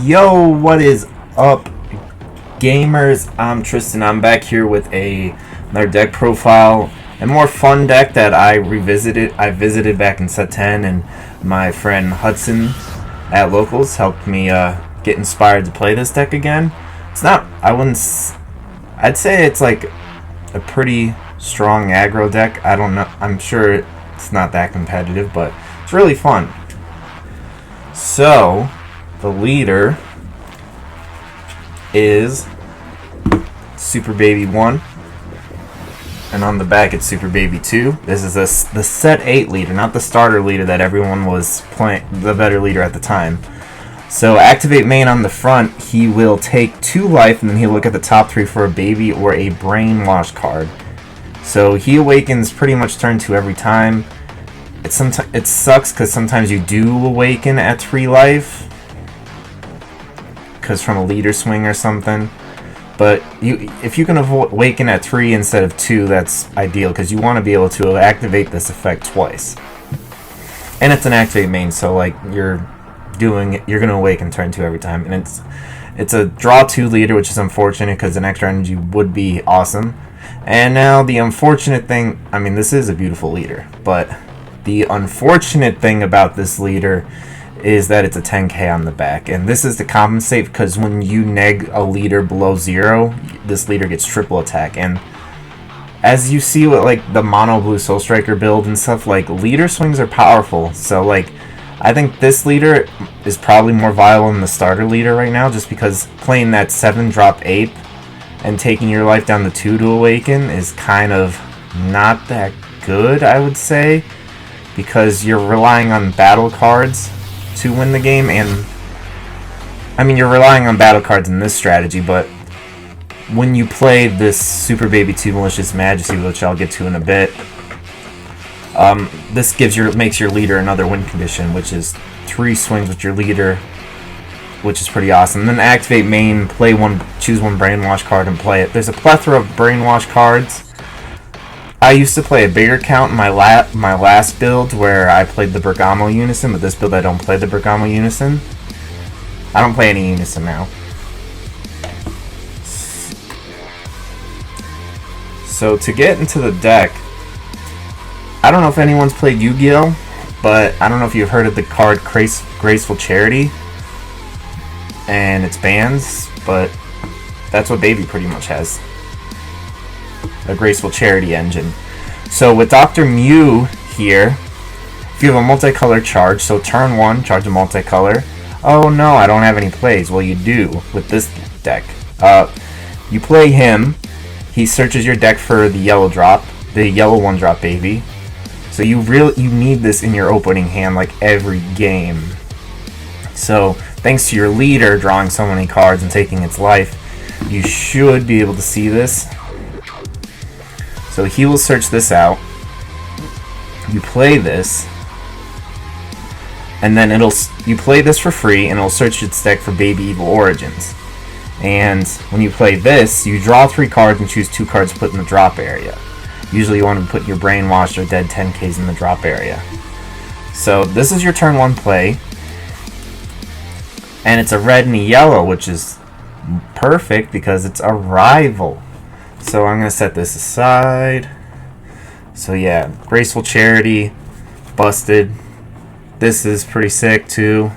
Yo, what is up, gamers? I'm Tristan. I'm back here with another deck profile, a more fun deck that I revisited. I visited back in set 10, and my friend Hudson at Locals helped me get inspired to play this deck again. It's not, I'd say it's like a pretty strong aggro deck. I don't know, I'm sure it's not that competitive, but it's really fun. So, the leader is Super Baby 1, and on the back it's Super Baby 2. This is the set 8 leader, not the starter leader that everyone was playing, the better leader at the time. So activate main on the front, he will take 2 life, and then he'll look at the top 3 for a baby or a Brainwashed card. So he awakens pretty much turn 2 every time. It sucks because sometimes you do awaken at 3 life, because from a leader swing or something. But if you can awaken at 3 instead of 2, that's ideal, because you want to be able to activate this effect twice. And it's an activate main, so like you're going to awaken turn 2 every time. And it's a draw 2 leader, which is unfortunate because an extra energy would be awesome. And now the unfortunate thing, I mean, this is a beautiful leader, but the unfortunate thing about this leader is that it's a 10k on the back, and this is to compensate because when you neg a leader below 0, this leader gets triple attack. And as you see with like the mono blue Soul Striker build and stuff, like leader swings are powerful. So like I think this leader is probably more viable than the starter leader right now, just because playing that 7 drop ape and taking your life down to 2 to awaken is kind of not that good, I would say, because you're relying on battle cards to win the game. And I mean, you're relying on battle cards in this strategy, but when you play this Super Baby 2 Malicious Majesty, which I'll get to in a bit, this makes your leader another win condition, which is 3 swings with your leader, which is pretty awesome. Then activate main, choose one Brainwash card and play it. There's a plethora of Brainwash cards. I used to play a bigger count in my last build where I played the Bergamo Unison, but this build I don't play the Bergamo Unison. I don't play any Unison now. So to get into the deck, I don't know if anyone's played Yu-Gi-Oh, but I don't know if you've heard of the card Graceful Charity and its bans, but that's what Baby pretty much has. A Graceful Charity engine. So with Dr. Mew here, if you have a multicolor charge, so turn 1, charge a multicolor. Oh no, I don't have any plays. Well, you do with this deck. You play him, he searches your deck for the yellow drop, the yellow 1-drop baby. So you need this in your opening hand like every game. So thanks to your leader drawing so many cards and taking its life, you should be able to see this. So he will search this out. You play this, and then you play this for free, and it'll search its deck for Baby Evil Origins. And when you play this, you draw 3 cards and choose 2 cards to put in the drop area. Usually you want to put your Brainwashed or Dead 10Ks in the drop area. So this is your turn 1 play, and it's a red and a yellow, which is perfect because it's a rival. So I'm going to set this aside. So yeah, Graceful Charity, busted. This is pretty sick too.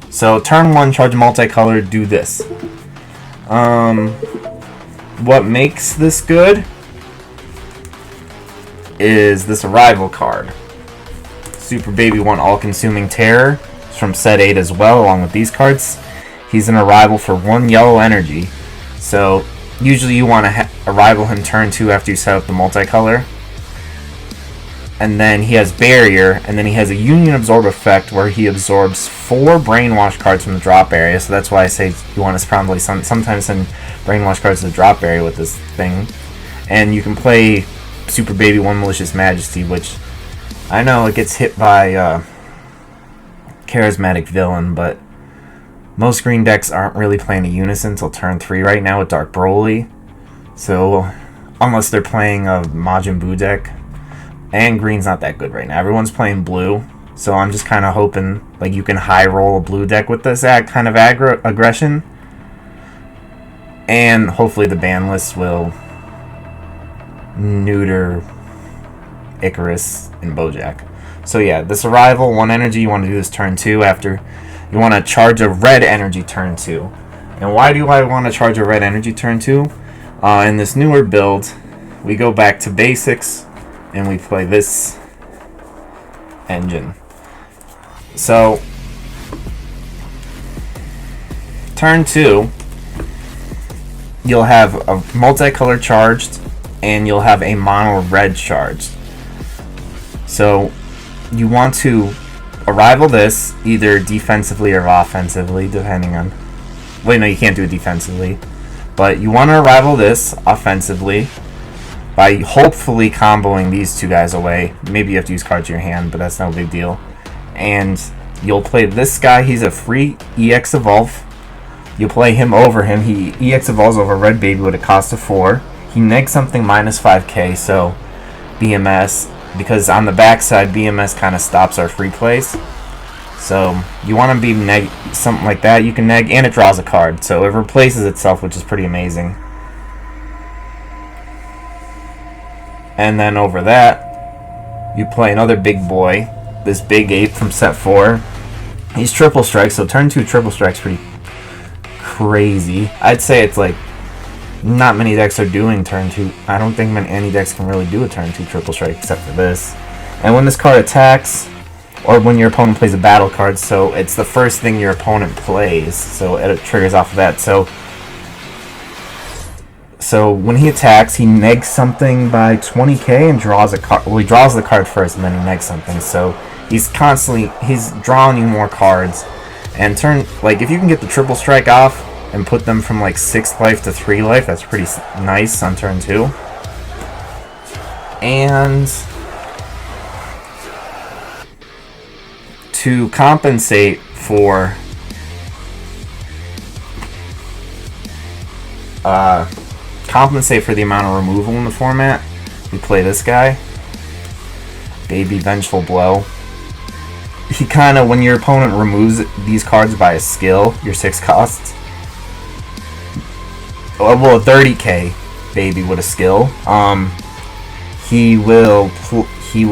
So turn 1, charge a multicolor, do this. What makes this good is this Arrival card. Super Baby 1 All-Consuming Terror. It's from set 8 as well, along with these cards. He's an Arrival for 1 yellow energy. So usually you want to Arrival him turn 2 after you set up the multicolor. And then he has Barrier, and then he has a Union Absorb effect where he absorbs 4 Brainwash cards from the drop area. So that's why I say you want to probably sometimes send Brainwash cards to the drop area with this thing. And you can play Super Baby 1 Malicious Majesty, which I know it gets hit by Charismatic Villain, but most green decks aren't really playing a Unison until turn 3 right now with Dark Broly. So unless they're playing a Majin Buu deck, and green's not that good right now. Everyone's playing blue, So I'm just kind of hoping like you can high roll a blue deck with this kind of aggression, and hopefully the ban list will neuter Icarus and Bojack. So yeah, this arrival, 1 energy, you want to do this turn 2 after you want to charge a red energy turn 2. And why do I want to charge a red energy turn 2? In this newer build, we go back to basics and we play this engine. So turn 2, you'll have a multicolor charged and you'll have a mono red charged. So you want to arrival this either defensively or offensively, depending on... Wait, no, you can't do it defensively. But you want to arrival this offensively by hopefully comboing these two guys away. Maybe you have to use cards in your hand, but that's no big deal. And you'll play this guy. He's a free EX Evolve. You'll play him over him. He EX Evolves over Red Baby with a cost of 4. He negs something minus 5k, so BMS... Because on the backside, BMS kind of stops our free plays. So you want to be neg something like that. You can neg, and it draws a card. So it replaces itself, which is pretty amazing. And then over that, you play another big boy. This big ape from set 4. He's triple strike, so turn 2 triple strike's pretty crazy. I'd say it's like not many decks are doing turn 2. I don't think any decks can really do a turn 2 triple strike except for this. And when this card attacks, or when your opponent plays a battle card, so it's the first thing your opponent plays, so it triggers off of that. So when he attacks, he negs something by 20k and draws a card. Well, he draws the card first and then he negs something. So he's drawing you more cards. And if you can get the triple strike off and put them from like 6 life to 3 life, that's pretty nice on turn 2. And to compensate for the amount of removal in the format, we play this guy, Baby Vengeful Blow. He kind of, when your opponent removes these cards by a skill, your 6 costs, well, 30k baby with a skill. He will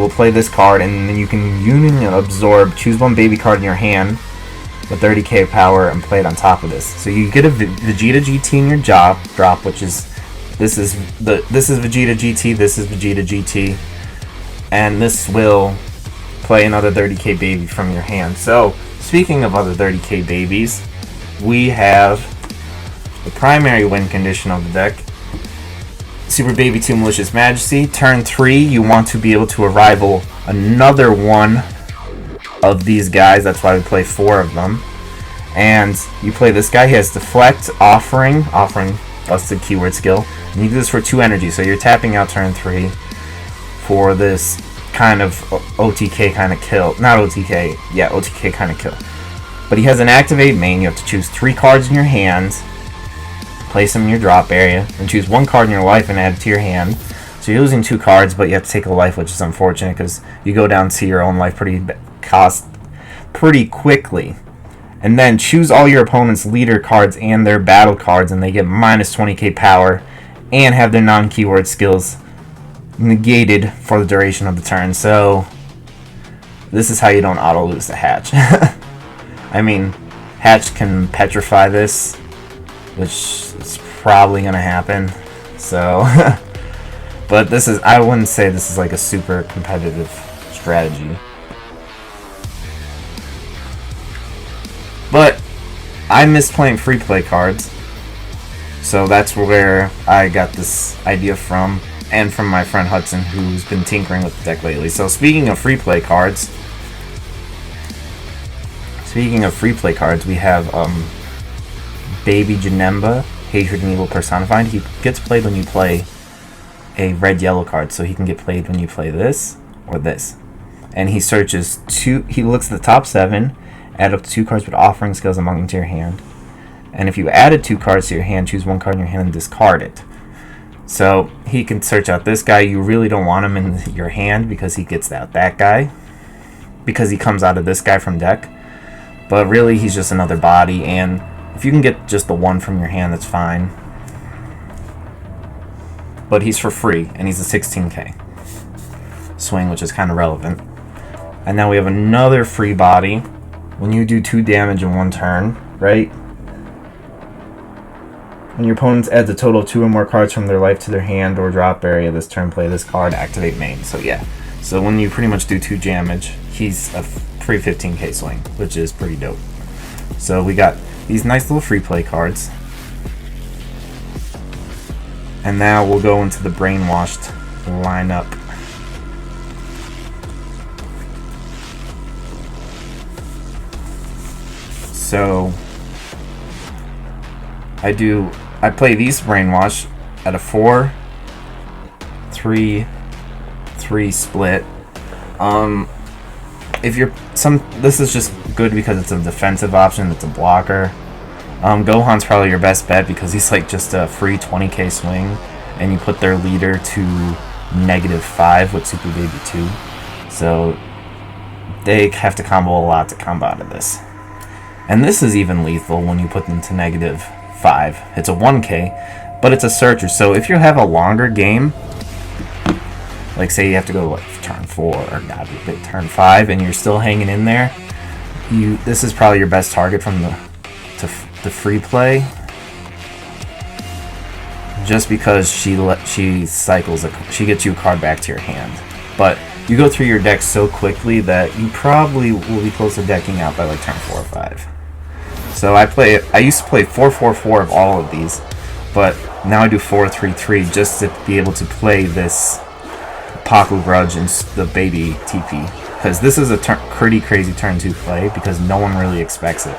play this card, and then you can Union Absorb, choose 1 baby card in your hand with 30k power, and play it on top of this. So you get a Vegeta GT in your drop, which is this is Vegeta GT, this is Vegeta GT, and this will play another 30k baby from your hand. So speaking of other 30k babies, we have the primary win condition of the deck, Super Baby 2 Malicious Majesty. Turn 3, you want to be able to arrival another one of these guys. That's why we play 4 of them. And you play this guy. He has Deflect, Offering, busted keyword skill. And you do this for 2 energy, so you're tapping out turn 3 for this kind of OTK kind of kill. Not OTK, yeah, OTK kind of kill. But he has an Activate main. You have to choose 3 cards in your hand, place them in your drop area, and choose 1 card in your life and add it to your hand. So you're losing 2 cards, but you have to take a life, which is unfortunate because you go down to your own life pretty quickly. And then choose all your opponent's leader cards and their battle cards, and they get minus 20k power and have their non-keyword skills negated for the duration of the turn. So this is how you don't auto lose the Hatch. I mean, Hatch can petrify this, which is probably gonna happen. So but this is, I wouldn't say this is like a super competitive strategy. But I miss playing free play cards, so that's where I got this idea from, and from my friend Hudson, who's been tinkering with the deck lately. So speaking of free play cards, we have Baby Janemba, Hatred and Evil Personified. He gets played when you play a red-yellow card, so he can get played when you play this or this. And he searches 2, he looks at the top 7, add up to 2 cards with offering skills among them to your hand. And if you added 2 cards to your hand, choose 1 card in your hand and discard it. So he can search out this guy. You really don't want him in your hand because he gets out that guy. because he comes out of this guy from deck. But really, he's just another body, and if you can get just the one from your hand, that's fine. But he's for free, and he's a 16k swing, which is kind of relevant. And now we have another free body. When you do 2 damage in 1 turn, right? When your opponent adds a total of 2 or more cards from their life to their hand or drop area this turn, play this card, activate main. So yeah, so when you pretty much do 2 damage, he's a free 15k swing, which is pretty dope. So we got these nice little free play cards. And now we'll go into the Brainwashed lineup. So I play these Brainwash at a 4-3-3 split. If you're this is just good because it's a defensive option, it's a blocker. Gohan's probably your best bet because he's like just a free 20k swing, and you put their leader to -5 with Super Baby 2. So they have to combo a lot to combo out of this. And this is even lethal when you put them to -5. It's a 1k, but it's a searcher. So if you have a longer game, like say you have to go like turn 4 or turn 5, and you're still hanging in there, this is probably your best target from the free play. Just because she cycles she gets you a card back to your hand, but you go through your deck so quickly that you probably will be close to decking out by like turn 4 or 5. So I used to play 4-4-4 of all of these, but now I do 4-3-3 just to be able to play this Paku Grudge and the baby TP, because this is a pretty crazy turn 2 play because no one really expects it.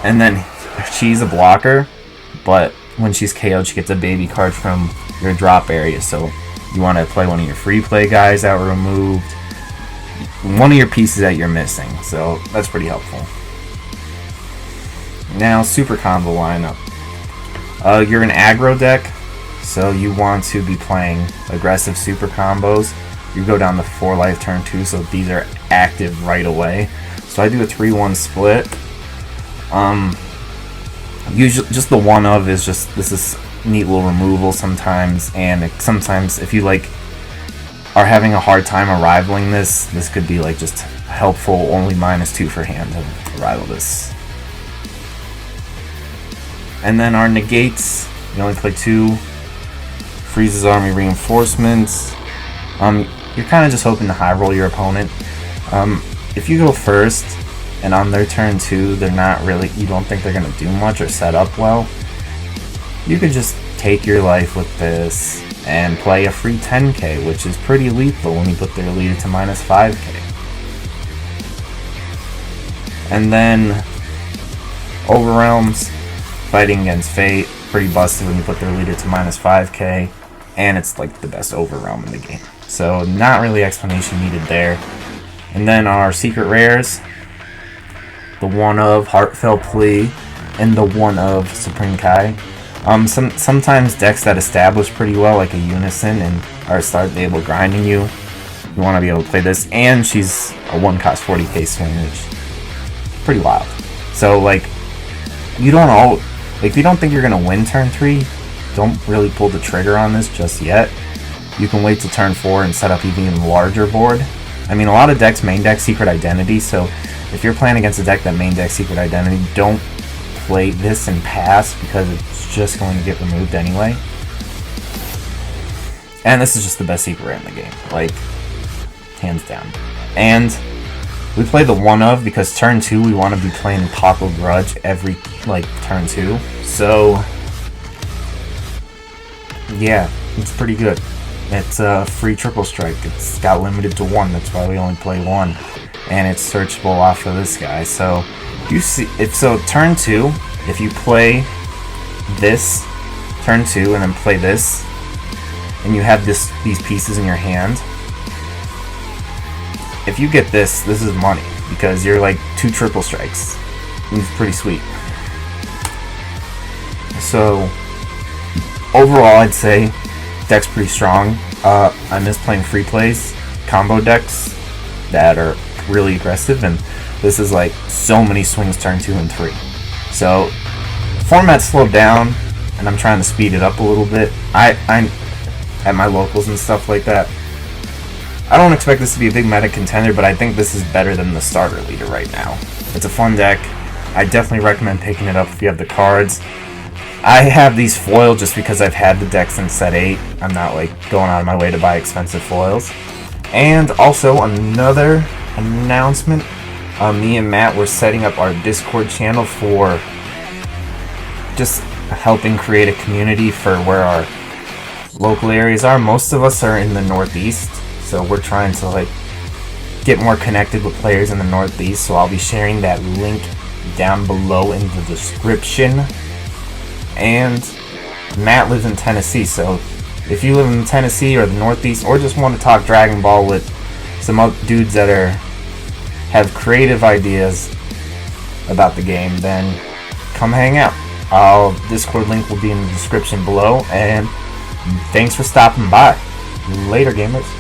And then she's a blocker, but when she's KO'd, she gets a baby card from your drop area. So you want to play one of your free play guys that were removed, one of your pieces that you're missing. So that's pretty helpful. Now, super combo lineup. You're an aggro deck, so you want to be playing aggressive super combos. You go down to 4 life turn 2, so these are active right away. So I do a 3-1 split. Usually just the one of is just, this is neat little removal sometimes, and sometimes if you like are having a hard time arrivaling this could be like just helpful, only -2 for hand to arrival this. And then our negates, you only play 2. Freezes Army Reinforcements. You're kind of just hoping to high roll your opponent. If you go first and on their turn 2 they're not really, you don't think they're going to do much or set up well, you could just take your life with this and play a free 10k, which is pretty lethal when you put their leader to -5k. And then Overwhelms, fighting against Fate, pretty busted when you put their leader to -5k, and it's like the best Overwhelm in the game. So not really explanation needed there. And then our secret rares, the one of Heartfelt Plea and the one of Supreme Kai. Sometimes decks that establish pretty well, like a Unison, and are start able grinding you want to be able to play this. And she's a 1-cost 40k swing, which is pretty wild. So like, you don't all, like, if you don't think you're gonna win turn 3, don't really pull the trigger on this just yet. You can wait till turn 4 and set up even larger board. I mean, a lot of decks main deck Secret Identity, so if you're playing against a deck that main deck Secret Identity, don't play this and pass because it's just going to get removed anyway. And this is just the best secret rare in the game, like, hands down. And we play the one of because turn 2 we want to be playing Paku Grudge every, like, turn 2. So yeah, it's pretty good. It's a free triple strike. It's got limited to 1. That's why we only play 1. And it's searchable off of this guy. So you see, turn 2, if you play this turn 2 and then play this, and you have these pieces in your hand, if you get this is money because you're like 2 triple strikes. It's pretty sweet. So overall, I'd say deck's pretty strong. I miss playing free plays, combo decks that are really aggressive, and this is like so many swings turn 2 and 3. So format's slowed down, and I'm trying to speed it up a little bit. I'm at my locals and stuff like that. I don't expect this to be a big meta contender, but I think this is better than the starter leader right now. It's a fun deck. I definitely recommend picking it up if you have the cards. I have these foiled just because I've had the deck since set 8. I'm not like going out of my way to buy expensive foils. And also another announcement, me and Matt were setting up our Discord channel for just helping create a community for where our local areas are. Most of us are in the Northeast, so we're trying to like get more connected with players in the Northeast, so I'll be sharing that link down below in the description. And Matt lives in Tennessee, so if you live in Tennessee or the Northeast, or just want to talk Dragon Ball with some other dudes that have creative ideas about the game, then come hang out. Discord link will be in the description below, and thanks for stopping by. Later, gamers.